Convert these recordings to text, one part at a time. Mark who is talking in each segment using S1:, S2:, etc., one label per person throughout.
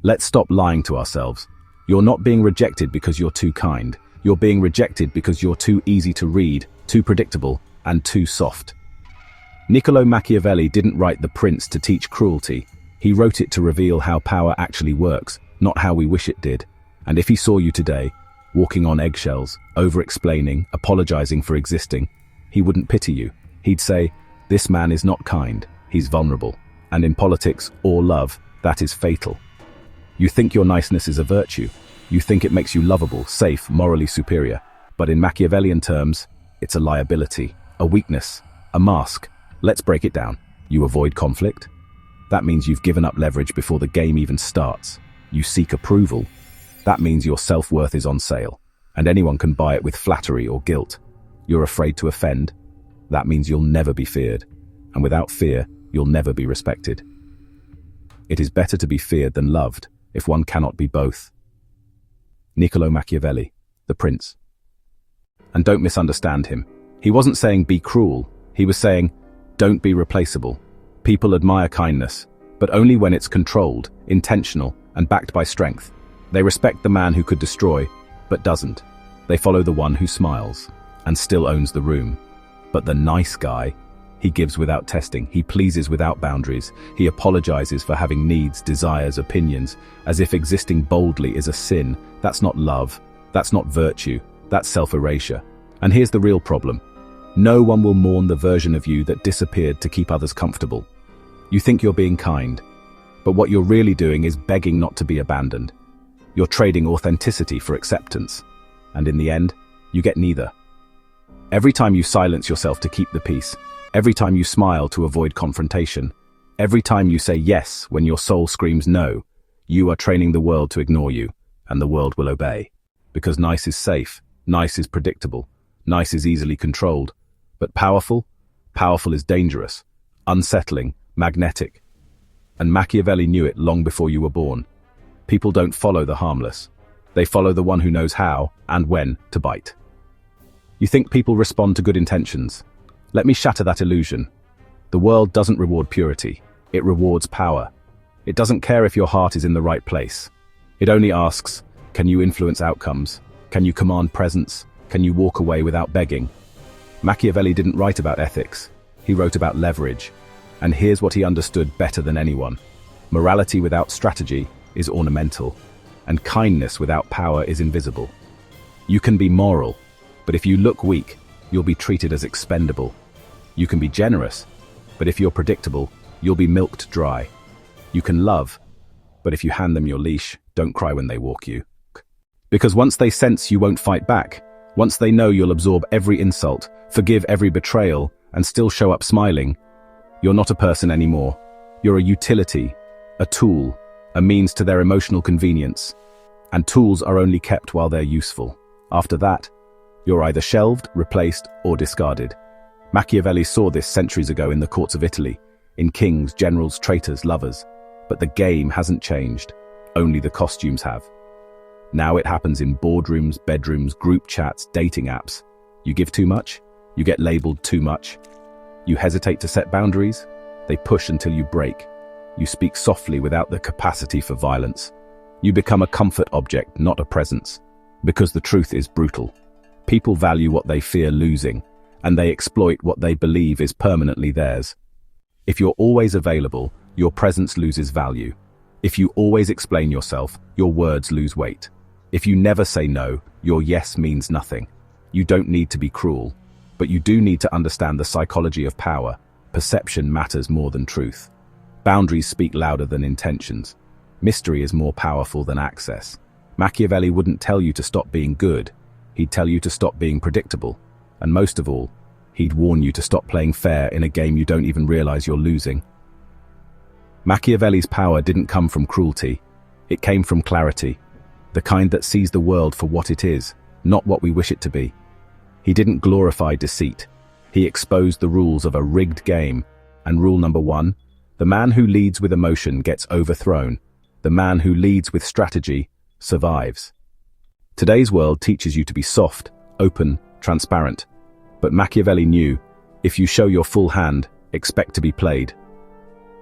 S1: Let's stop lying to ourselves. You're not being rejected because you're too kind. You're being rejected because you're too easy to read, too predictable, and too soft. Niccolò Machiavelli didn't write The Prince to teach cruelty. He wrote it to reveal how power actually works, not how we wish it did. And if he saw you today, walking on eggshells, over-explaining, apologizing for existing, he wouldn't pity you. He'd say, "This man is not kind, he's vulnerable." And in politics or love, that is fatal. You think your niceness is a virtue. You think it makes you lovable, safe, morally superior. But in Machiavellian terms, it's a liability, a weakness, a mask. Let's break it down. You avoid conflict. That means you've given up leverage before the game even starts. You seek approval. That means your self-worth is on sale, and anyone can buy it with flattery or guilt. You're afraid to offend. That means you'll never be feared, and without fear, you'll never be respected. It is better to be feared than loved, if one cannot be both. Niccolò Machiavelli, The Prince. And don't misunderstand him. He wasn't saying be cruel. He was saying, don't be replaceable. People admire kindness, but only when it's controlled, intentional, and backed by strength. They respect the man who could destroy, but doesn't. They follow the one who smiles, and still owns the room. But the nice guy, he gives without testing, he pleases without boundaries, he apologizes for having needs, desires, opinions, as if existing boldly is a sin. That's not love, that's not virtue, that's self-erasure. And here's the real problem. No one will mourn the version of you that disappeared to keep others comfortable. You think you're being kind, but what you're really doing is begging not to be abandoned. You're trading authenticity for acceptance, and in the end, you get neither. Every time you silence yourself to keep the peace, every time you smile to avoid confrontation, every time you say yes when your soul screams no, you are training the world to ignore you, and the world will obey. Because nice is safe, nice is predictable, nice is easily controlled. But powerful? Powerful is dangerous, unsettling, magnetic. And Machiavelli knew it long before you were born. People don't follow the harmless. They follow the one who knows how and when to bite. You think people respond to good intentions? Let me shatter that illusion. The world doesn't reward purity. It rewards power. It doesn't care if your heart is in the right place. It only asks, can you influence outcomes? Can you command presence? Can you walk away without begging? Machiavelli didn't write about ethics. He wrote about leverage. And here's what he understood better than anyone. Morality without strategy is ornamental, and kindness without power is invisible. You can be moral, but if you look weak, you'll be treated as expendable. You can be generous, but if you're predictable, you'll be milked dry. You can love, but if you hand them your leash, don't cry when they walk you. Because once they sense you won't fight back, once they know you'll absorb every insult, forgive every betrayal, and still show up smiling, you're not a person anymore. You're a utility, a tool, a means to their emotional convenience. And tools are only kept while they're useful. After that, you're either shelved, replaced, or discarded. Machiavelli saw this centuries ago in the courts of Italy, in kings, generals, traitors, lovers. But the game hasn't changed, only the costumes have. Now it happens in boardrooms, bedrooms, group chats, dating apps. You give too much, you get labeled too much. You hesitate to set boundaries, they push until you break. You speak softly without the capacity for violence. You become a comfort object, not a presence. Because the truth is brutal. People value what they fear losing, and they exploit what they believe is permanently theirs. If you're always available, your presence loses value. If you always explain yourself, your words lose weight. If you never say no, your yes means nothing. You don't need to be cruel, but you do need to understand the psychology of power. Perception matters more than truth. Boundaries speak louder than intentions. Mystery is more powerful than access. Machiavelli wouldn't tell you to stop being good. He'd tell you to stop being predictable. And most of all, he'd warn you to stop playing fair in a game you don't even realize you're losing. Machiavelli's power didn't come from cruelty. It came from clarity. The kind that sees the world for what it is, not what we wish it to be. He didn't glorify deceit. He exposed the rules of a rigged game. And rule number 1, the man who leads with emotion gets overthrown. The man who leads with strategy survives. Today's world teaches you to be soft, open, transparent. But Machiavelli knew, if you show your full hand, expect to be played.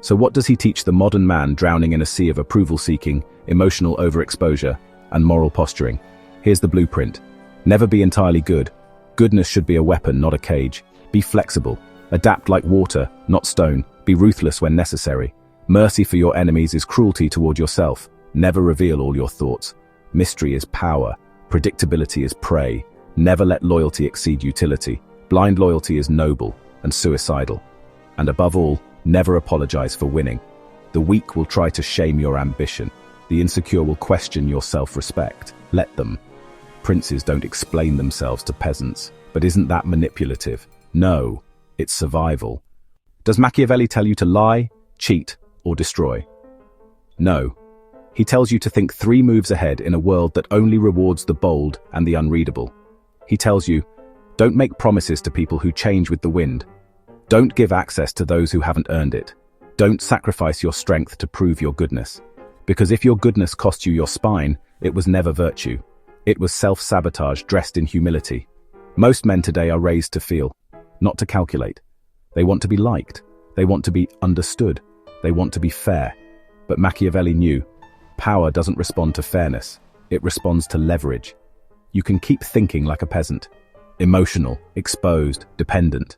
S1: So what does he teach the modern man drowning in a sea of approval-seeking, emotional overexposure, and moral posturing? Here's the blueprint. Never be entirely good. Goodness should be a weapon, not a cage. Be flexible. Adapt like water, not stone. Be ruthless when necessary. Mercy for your enemies is cruelty toward yourself. Never reveal all your thoughts. Mystery is power. Predictability is prey. Never let loyalty exceed utility. Blind loyalty is noble and suicidal. And above all, never apologize for winning. The weak will try to shame your ambition. The insecure will question your self-respect. Let them. Princes don't explain themselves to peasants. But isn't that manipulative? No, it's survival. Does Machiavelli tell you to lie, cheat, or destroy? No. He tells you to think 3 moves ahead in a world that only rewards the bold and the unreadable. He tells you, don't make promises to people who change with the wind. Don't give access to those who haven't earned it. Don't sacrifice your strength to prove your goodness. Because if your goodness cost you your spine, it was never virtue. It was self-sabotage dressed in humility. Most men today are raised to feel, not to calculate. They want to be liked. They want to be understood. They want to be fair. But Machiavelli knew, power doesn't respond to fairness. It responds to leverage. You can keep thinking like a peasant, emotional, exposed, dependent.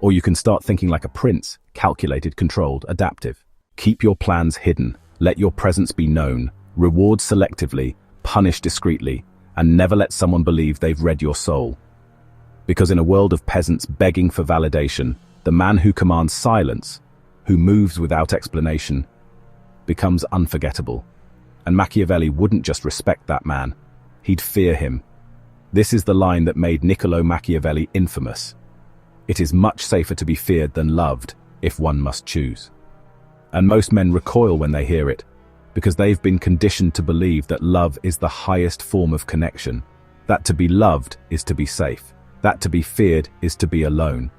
S1: Or you can start thinking like a prince, calculated, controlled, adaptive. Keep your plans hidden. Let your presence be known. Reward selectively, punish discreetly, and never let someone believe they've read your soul. Because in a world of peasants begging for validation, the man who commands silence, who moves without explanation, becomes unforgettable. And Machiavelli wouldn't just respect that man, he'd fear him. This is the line that made Niccolò Machiavelli infamous. It is much safer to be feared than loved, if one must choose. And most men recoil when they hear it, because they've been conditioned to believe that love is the highest form of connection, that to be loved is to be safe, that to be feared is to be alone.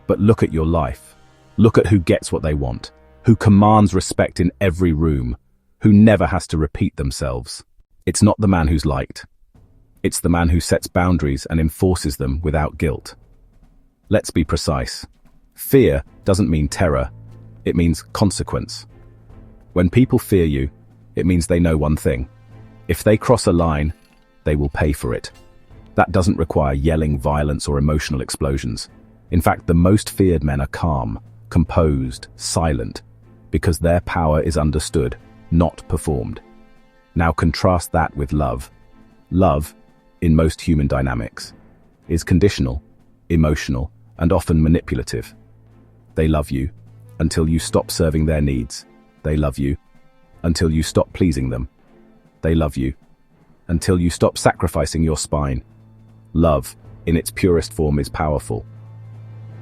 S1: But look at your life. Look at who gets what they want, who commands respect in every room, who never has to repeat themselves. It's not the man who's liked. It's the man who sets boundaries and enforces them without guilt. Let's be precise. Fear doesn't mean terror, it means consequence. When people fear you, it means they know one thing. If they cross a line, they will pay for it. That doesn't require yelling, violence, or emotional explosions. In fact, the most feared men are calm, composed, silent, because their power is understood, not performed. Now contrast that with love. Love, in most human dynamics, is conditional, emotional, and often manipulative. They love you until you stop serving their needs. They love you until you stop pleasing them. They love you until you stop sacrificing your spine. Love, in its purest form, is powerful.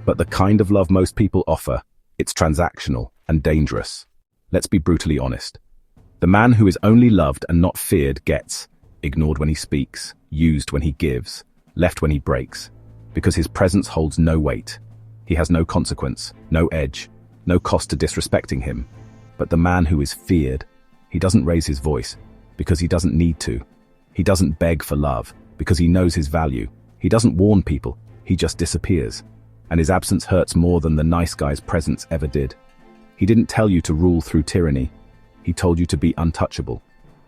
S1: But the kind of love most people offer, it's transactional and dangerous. Let's be brutally honest. The man who is only loved and not feared gets ignored when he speaks, used when he gives, left when he breaks, because his presence holds no weight. He has no consequence, no edge, no cost to disrespecting him. But the man who is feared, he doesn't raise his voice, because he doesn't need to. He doesn't beg for love, because he knows his value. He doesn't warn people, he just disappears. And his absence hurts more than the nice guy's presence ever did. He didn't tell you to rule through tyranny. He told you to be untouchable.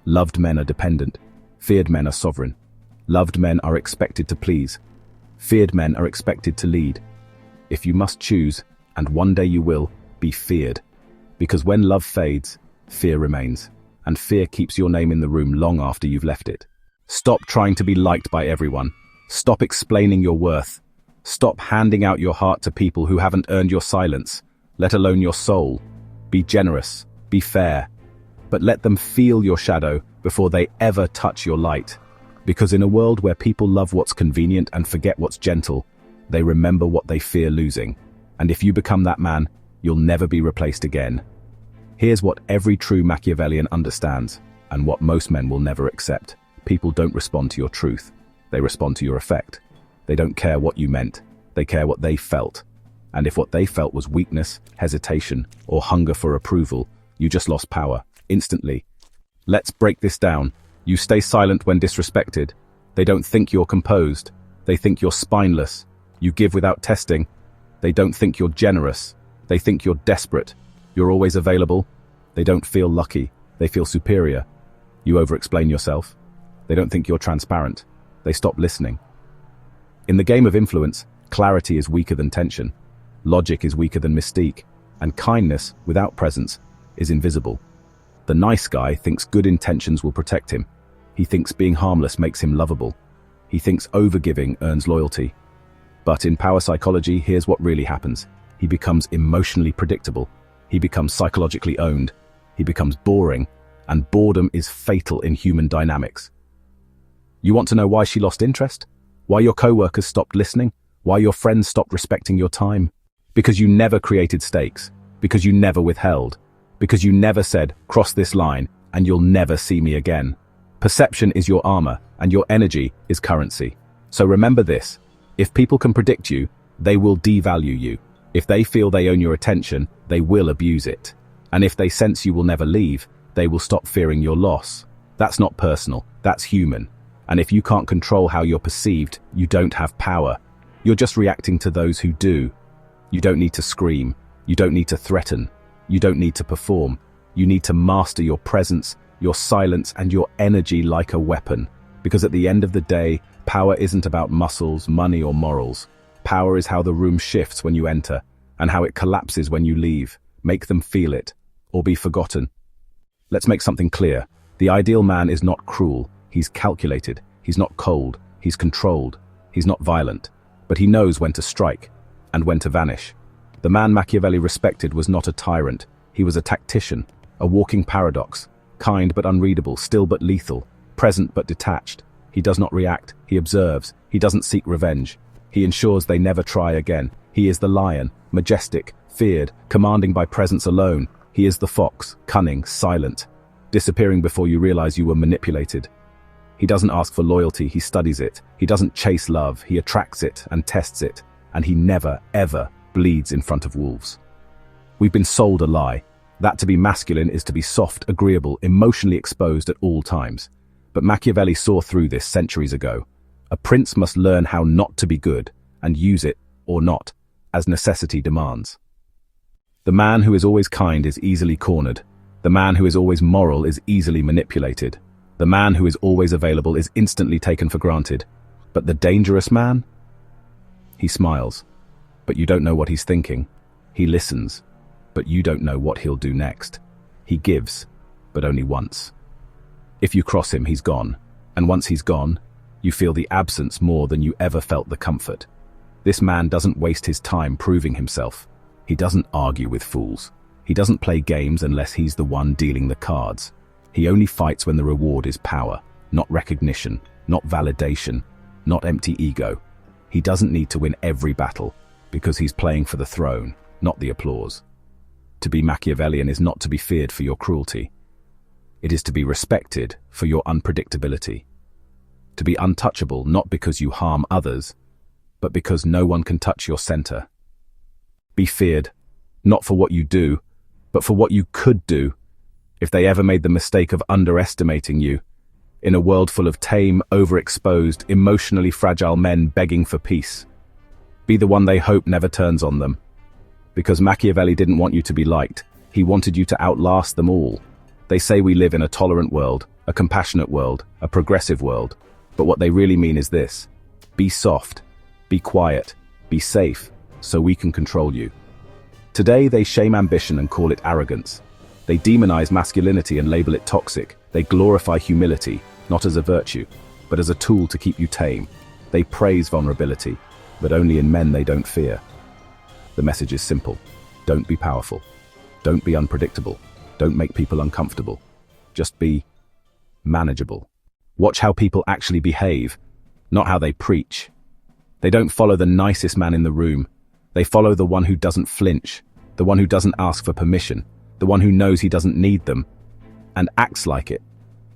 S1: Loved men are dependent. Feared men are sovereign. Loved men are expected to please. Feared men are expected to lead. If you must choose, and one day you will, be feared. Because when love fades, fear remains. And fear keeps your name in the room long after you've left it. Stop trying to be liked by everyone. Stop explaining your worth. Stop handing out your heart to people who haven't earned your silence, let alone your soul. Be generous, be fair, but let them feel your shadow before they ever touch your light. Because in a world where people love what's convenient and forget what's gentle, they remember what they fear losing. And if you become that man, you'll never be replaced again. Here's what every true Machiavellian understands, and what most men will never accept. People don't respond to your truth. They respond to your effect. They don't care what you meant. They care what they felt. And if what they felt was weakness, hesitation, or hunger for approval, you just lost power, instantly. Let's break this down. You stay silent when disrespected. They don't think you're composed. They think you're spineless. You give without testing. They don't think you're generous. They think you're desperate. You're always available. They don't feel lucky. They feel superior. You over-explain yourself. They don't think you're transparent. They stop listening. In the game of influence, clarity is weaker than tension. Logic is weaker than mystique. And kindness, without presence, is invisible. The nice guy thinks good intentions will protect him. He thinks being harmless makes him lovable. He thinks overgiving earns loyalty. But in power psychology, here's what really happens. He becomes emotionally predictable. He becomes psychologically owned. He becomes boring, and boredom is fatal in human dynamics. You want to know why she lost interest? Why your co-workers stopped listening? Why your friends stopped respecting your time? Because you never created stakes. Because you never withheld. Because you never said, cross this line, and you'll never see me again. Perception is your armor, and your energy is currency. So remember this. If people can predict you, they will devalue you. If they feel they own your attention, they will abuse it. And if they sense you will never leave, they will stop fearing your loss. That's not personal, that's human. And if you can't control how you're perceived, you don't have power. You're just reacting to those who do. You don't need to scream. You don't need to threaten. You don't need to perform. You need to master your presence, your silence, and your energy like a weapon. Because at the end of the day, power isn't about muscles, money, or morals. Power is how the room shifts when you enter, and how it collapses when you leave. Make them feel it, or be forgotten. Let's make something clear. The ideal man is not cruel. He's calculated. He's not cold. He's controlled. He's not violent. But he knows when to strike, and when to vanish. The man Machiavelli respected was not a tyrant. He was a tactician, a walking paradox, kind but unreadable, still but lethal, present but detached. He does not react, he observes, he doesn't seek revenge. He ensures they never try again. He is the lion, majestic, feared, commanding by presence alone. He is the fox, cunning, silent, disappearing before you realize you were manipulated. He doesn't ask for loyalty, he studies it. He doesn't chase love, he attracts it and tests it. And he never, ever bleeds in front of wolves. We've been sold a lie. That to be masculine is to be soft, agreeable, emotionally exposed at all times. But Machiavelli saw through this centuries ago. A prince must learn how not to be good, and use it, or not, as necessity demands. The man who is always kind is easily cornered. The man who is always moral is easily manipulated. The man who is always available is instantly taken for granted. But the dangerous man? He smiles, but you don't know what he's thinking. He listens, but you don't know what he'll do next. He gives, but only once. If you cross him, he's gone. And once he's gone, you feel the absence more than you ever felt the comfort. This man doesn't waste his time proving himself. He doesn't argue with fools. He doesn't play games unless he's the one dealing the cards. He only fights when the reward is power, not recognition, not validation, not empty ego. He doesn't need to win every battle, because he's playing for the throne, not the applause. To be Machiavellian is not to be feared for your cruelty. It is to be respected for your unpredictability. To be untouchable not because you harm others, but because no one can touch your center. Be feared, not for what you do, but for what you could do if they ever made the mistake of underestimating you, in a world full of tame, overexposed, emotionally fragile men begging for peace. Be the one they hope never turns on them. Because Machiavelli didn't want you to be liked, he wanted you to outlast them all. They say we live in a tolerant world, a compassionate world, a progressive world, but what they really mean is this: be soft, be quiet, be safe, so we can control you. Today they shame ambition and call it arrogance. They demonize masculinity and label it toxic. They glorify humility, not as a virtue, but as a tool to keep you tame. They praise vulnerability, but only in men they don't fear. The message is simple. Don't be powerful. Don't be unpredictable. Don't make people uncomfortable. Just be manageable. Watch how people actually behave, not how they preach. They don't follow the nicest man in the room. They follow the one who doesn't flinch, the one who doesn't ask for permission, the one who knows he doesn't need them, and acts like it.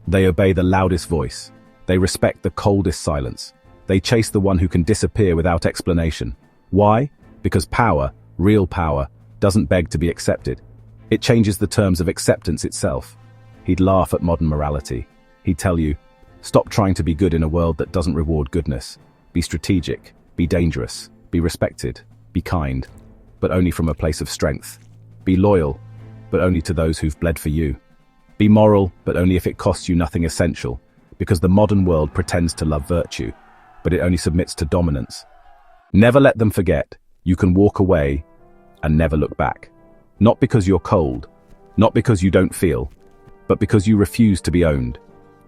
S1: They obey the loudest voice. They respect the coldest silence. They chase the one who can disappear without explanation. Why? Because power, real power, doesn't beg to be accepted. It changes the terms of acceptance itself. He'd laugh at modern morality. He'd tell you, stop trying to be good in a world that doesn't reward goodness. Be strategic, be dangerous, be respected, be kind, but only from a place of strength. Be loyal, but only to those who've bled for you. Be moral, but only if it costs you nothing essential, because the modern world pretends to love virtue, but it only submits to dominance. Never let them forget, you can walk away and never look back. Not because you're cold, not because you don't feel, but because you refuse to be owned.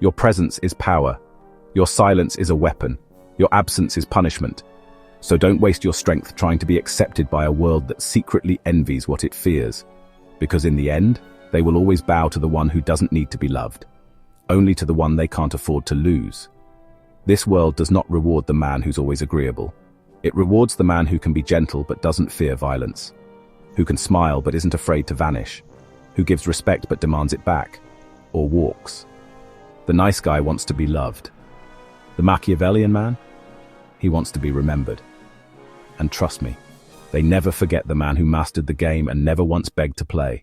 S1: Your presence is power. Your silence is a weapon. Your absence is punishment. So don't waste your strength trying to be accepted by a world that secretly envies what it fears. Because in the end, they will always bow to the one who doesn't need to be loved. Only to the one they can't afford to lose. This world does not reward the man who's always agreeable. It rewards the man who can be gentle but doesn't fear violence. Who can smile but isn't afraid to vanish. Who gives respect but demands it back. Or walks. The nice guy wants to be loved. The Machiavellian man? He wants to be remembered. And trust me, they never forget the man who mastered the game and never once begged to play.